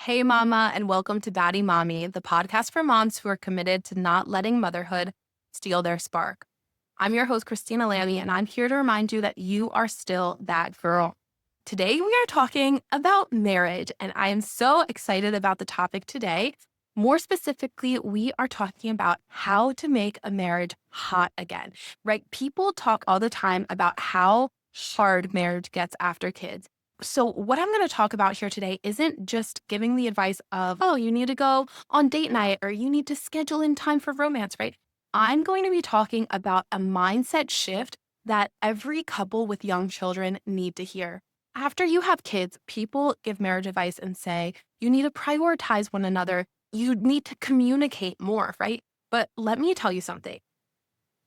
Hey, Mama, and welcome to Baddie Mommy, the podcast for moms who are committed to not letting motherhood steal their spark. I'm your host, Christina, and I'm here to remind you that you are still that girl. Today, we are talking about marriage, and I am so excited about the topic today. More specifically, we are talking about how to make a marriage hot again, right? People talk all the time about how hard marriage gets after kids. So, what I'm going to talk about here today isn't just giving the advice of, oh, you need to go on date night or you need to schedule in time for romance, right? I'm going to be talking about a mindset shift that every couple with young children need to hear. After you have kids, people give marriage advice and say, you need to prioritize one another. You need to communicate more, right? But let me tell you something.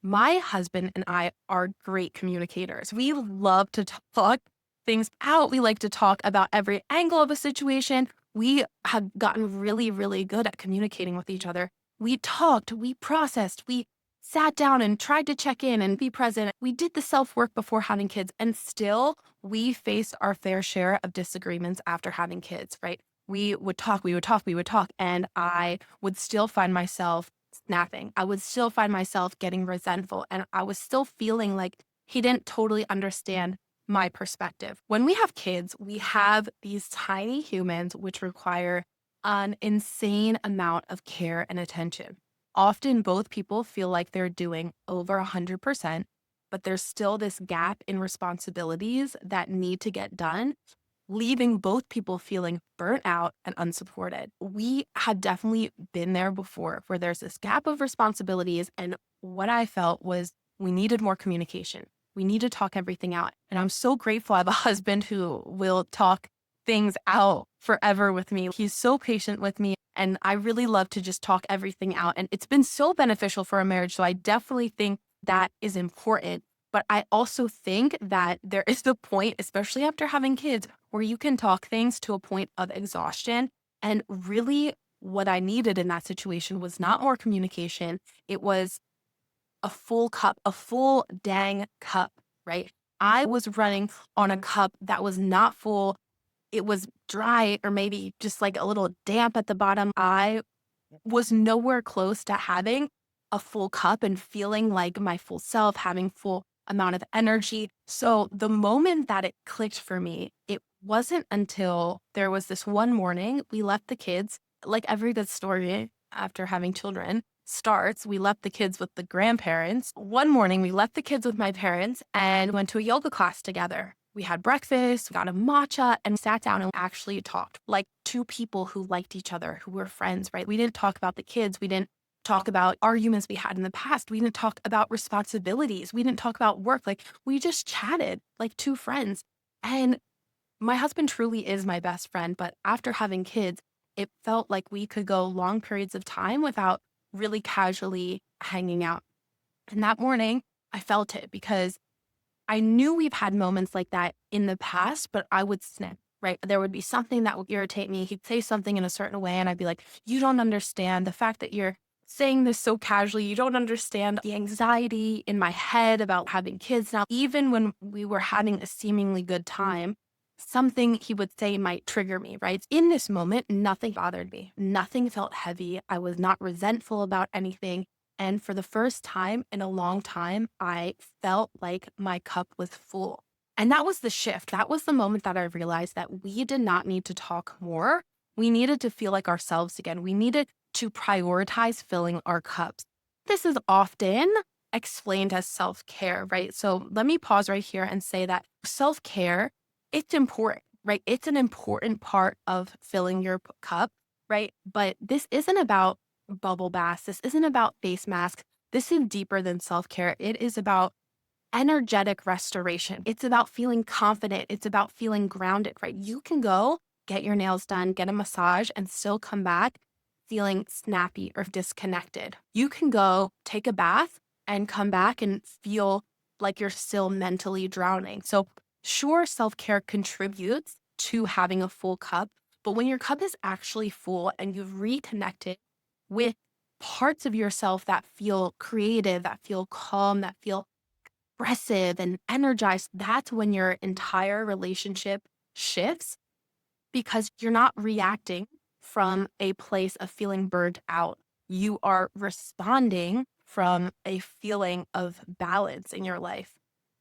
My husband and I are great communicators. We love to talk things out. We like to talk about every angle of a situation. We have gotten really, really good at communicating with each other. We talked, we processed, we sat down and tried to check in and be present. We did the self work before having kids, and still we faced our fair share of disagreements after having kids, right? We would talk, and I would still find myself snapping. I would still find myself getting resentful, and I was still feeling like he didn't totally understand my perspective. When we have kids, we have these tiny humans which require an insane amount of care and attention. Often both people feel like they're doing over 100%, but there's still this gap in responsibilities that need to get done, leaving both people feeling burnt out and unsupported. We had definitely been there before where there's this gap of responsibilities. And what I felt was we needed more communication. We need to talk everything out. And I'm so grateful I have a husband who will talk things out forever with me. He's so patient with me. And I really love to just talk everything out. And it's been so beneficial for a marriage. So I definitely think that is important. But I also think that there is the point, especially after having kids, where you can talk things to a point of exhaustion. And really, what I needed in that situation was not more communication. It was a full cup, a full dang cup, right? I was running on a cup that was not full. It was dry or maybe just like a little damp at the bottom. I was nowhere close to having a full cup and feeling like my full self, having full amount of energy. So the moment that it clicked for me, it wasn't until there was this one morning we left the kids, like every good story after having children starts, we left the kids with the grandparents. One morning we left the kids with my parents and went to a yoga class together. We had breakfast, we got a matcha, and sat down and actually talked like two people who liked each other, who were friends, right? We didn't talk about the kids. We didn't talk about arguments we had in the past. We didn't talk about responsibilities. We didn't talk about work. Like we just chatted like two friends. And my husband truly is my best friend. But after having kids, it felt like we could go long periods of time without really casually hanging out. And that morning, I felt it because I knew we've had moments like that in the past, but I would snap, right? There would be something that would irritate me. He'd say something in a certain way, and I'd be like, you don't understand the fact that you're saying this so casually. You don't understand the anxiety in my head about having kids now. Even when we were having a seemingly good time, something he would say might trigger me, right? In this moment, nothing bothered me. Nothing felt heavy. I was not resentful about anything. And for the first time in a long time, I felt like my cup was full. And that was the shift. That was the moment that I realized that we did not need to talk more. We needed to feel like ourselves again. We needed to prioritize filling our cups. This is often explained as self-care, right? So let me pause right here and say that self-care, it's important, right? It's an important part of filling your cup, right? But this isn't about bubble baths. This isn't about face masks. This is deeper than self-care. It is about energetic restoration. It's about feeling confident. It's about feeling grounded, right? You can go get your nails done, get a massage, and still come back feeling snappy or disconnected. You can go take a bath and come back and feel like you're still mentally drowning. So sure, self-care contributes to having a full cup, but when your cup is actually full and you've reconnected with parts of yourself that feel creative, that feel calm, that feel expressive and energized, that's when your entire relationship shifts because you're not reacting from a place of feeling burned out. You are responding from a feeling of balance in your life.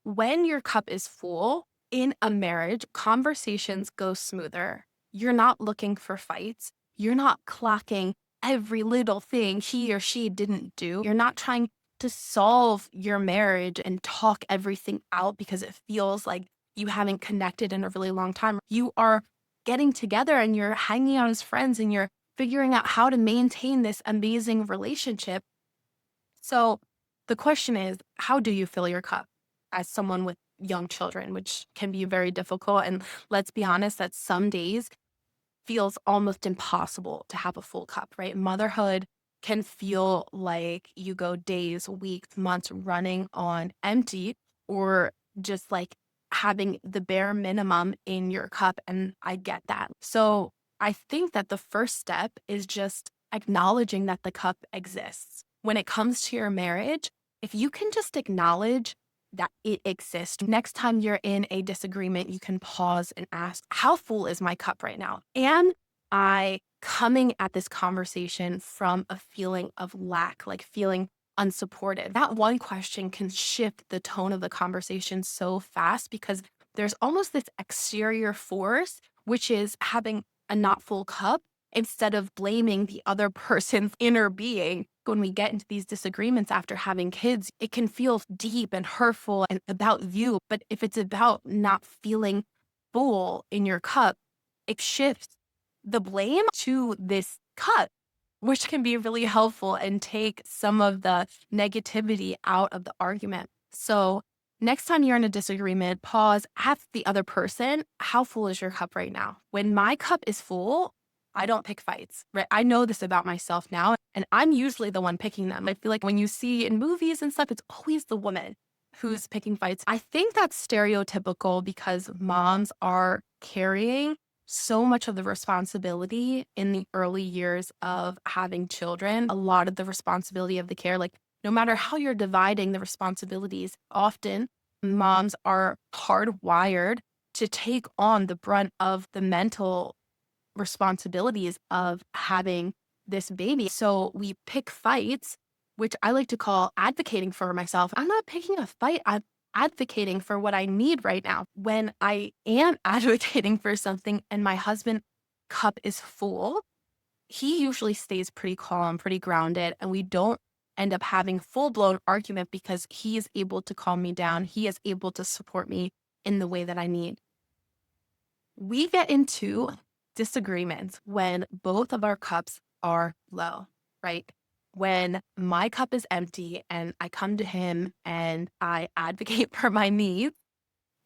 When your cup is full in a marriage, conversations go smoother. You're not looking for fights. You're not clocking every little thing he or she didn't do. You're not trying to solve your marriage and talk everything out because it feels like you haven't connected in a really long time. You are getting together and you're hanging out as friends and you're figuring out how to maintain this amazing relationship. So the question is, how do you fill your cup as someone with young children, which can be very difficult? And let's be honest, that some days feels almost impossible to have a full cup, right? Motherhood can feel like you go days, weeks, months running on empty, or just like having the bare minimum in your cup. And I get that. So I think that the first step is just acknowledging that the cup exists. When it comes to your marriage, if you can just acknowledge that it exists. Next time you're in a disagreement, you can pause and ask, how full is my cup right now? Am I coming at this conversation from a feeling of lack, like feeling unsupported? That one question can shift the tone of the conversation so fast because there's almost this exterior force, which is having a not full cup instead of blaming the other person's inner being. When we get into these disagreements after having kids, it can feel deep and hurtful and about you. But if it's about not feeling full in your cup, it shifts the blame to this cup, which can be really helpful and take some of the negativity out of the argument. So next time you're in a disagreement, pause, ask the other person, how full is your cup right now? When my cup is full, I don't pick fights, right? I know this about myself now, and I'm usually the one picking them. I feel like when you see in movies and stuff, it's always the woman who's picking fights. I think that's stereotypical because moms are carrying so much of the responsibility in the early years of having children, a lot of the responsibility of the care. Like, no matter how you're dividing the responsibilities, often moms are hardwired to take on the brunt of the mental responsibilities of having this baby. So we pick fights, which I like to call advocating for myself. I'm not picking a fight. I'm advocating for what I need right now. When I am advocating for something and my husband's cup is full, he usually stays pretty calm, pretty grounded, and we don't end up having full-blown argument because he is able to calm me down. He is able to support me in the way that I need. We get into disagreements when both of our cups are low, right? When my cup is empty and I come to him and I advocate for my needs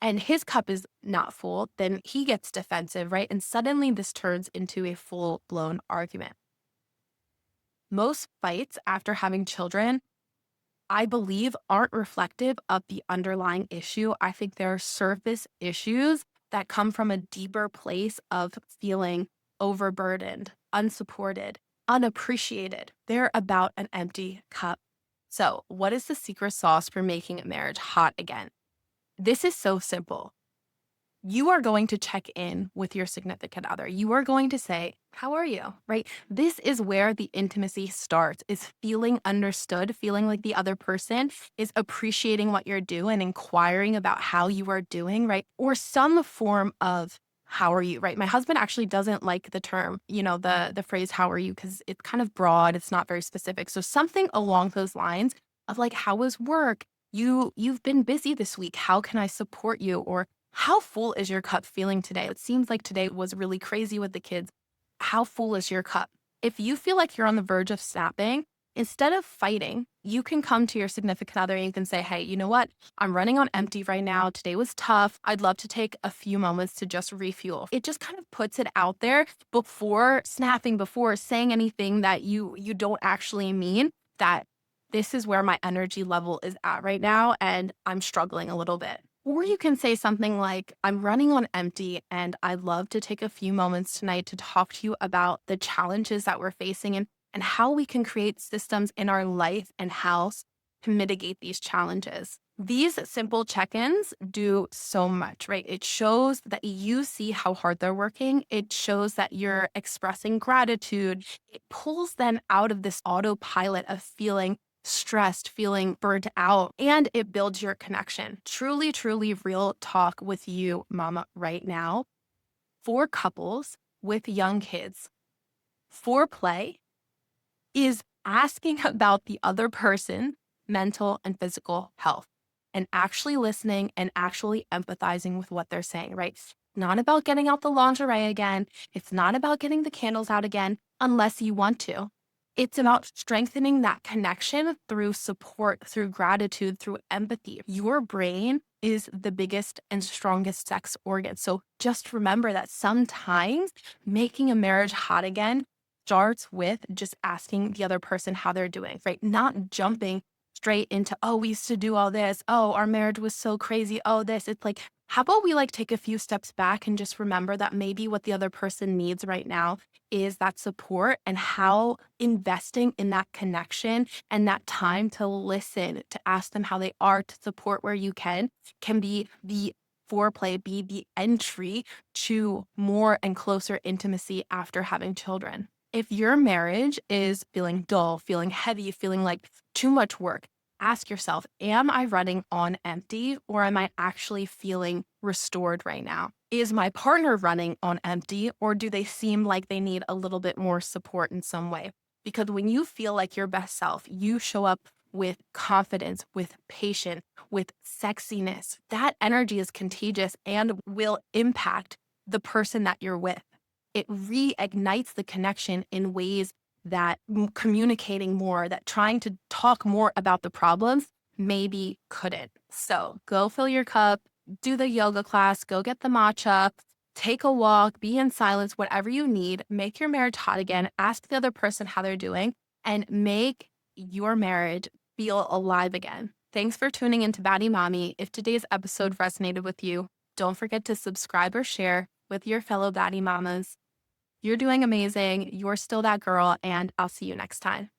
and his cup is not full, then he gets defensive, right? And suddenly this turns into a full-blown argument. Most fights after having children, I believe, aren't reflective of the underlying issue. I think there are surface issues that come from a deeper place of feeling overburdened, unsupported, unappreciated. They're about an empty cup. So, what is the secret sauce for making a marriage hot again? This is so simple. You are going to check in with your significant other. You are going to say, how are you, right? This is where the intimacy starts, is feeling understood, feeling like the other person is appreciating what you're doing and inquiring about how you are doing, right? Or some form of how are you, right? My husband actually doesn't like the term, the phrase, how are you? Because it's kind of broad. It's not very specific. So something along those lines of like, how was work? You've been busy this week. How can I support you? Or how full is your cup feeling today? It seems like today was really crazy with the kids. How full is your cup? If you feel like you're on the verge of snapping, instead of fighting, you can come to your significant other and you can say, hey, you know what? I'm running on empty right now. Today was tough. I'd love to take a few moments to just refuel. It just kind of puts it out there before snapping, before saying anything that you don't actually mean, that this is where my energy level is at right now and I'm struggling a little bit. Or you can say something like, I'm running on empty and I'd love to take a few moments tonight to talk to you about the challenges that we're facing and how we can create systems in our life and house to mitigate these challenges. These simple check-ins do so much, right? It shows that you see how hard they're working. It shows that you're expressing gratitude. It pulls them out of this autopilot of feeling stressed, feeling burnt out, and it builds your connection. Truly, truly real talk with you, mama, right now. For couples with young kids, foreplay is asking about the other person's mental and physical health and actually listening and actually empathizing with what they're saying, right? It's not about getting out the lingerie again. It's not about getting the candles out again, unless you want to. It's about strengthening that connection through support, through gratitude, through empathy. Your brain is the biggest and strongest sex organ. So just remember that sometimes making a marriage hot again starts with just asking the other person how they're doing, right? Not jumping straight into, oh, we used to do all this. Oh, our marriage was so crazy. Oh, this. It's like, how about we take a few steps back and just remember that maybe what the other person needs right now is that support, and how investing in that connection and that time to listen, to ask them how they are, to support where you can be the foreplay, be the entry to more and closer intimacy after having children. If your marriage is feeling dull, feeling heavy, feeling like too much work, ask yourself, am I running on empty, or am I actually feeling restored right now? Is my partner running on empty, or do they seem like they need a little bit more support in some way? Because when you feel like your best self, you show up with confidence, with patience, with sexiness. That energy is contagious and will impact the person that you're with. It reignites the connection in ways that communicating more, that trying to talk more about the problems maybe couldn't. So go fill your cup, do the yoga class, go get the matcha, take a walk, be in silence, whatever you need, make your marriage hot again, ask the other person how they're doing, and make your marriage feel alive again. Thanks for tuning into Baddie Mommy. If today's episode resonated with you, don't forget to subscribe or share with your fellow Baddie Mamas. You're doing amazing. You're still that girl, and I'll see you next time.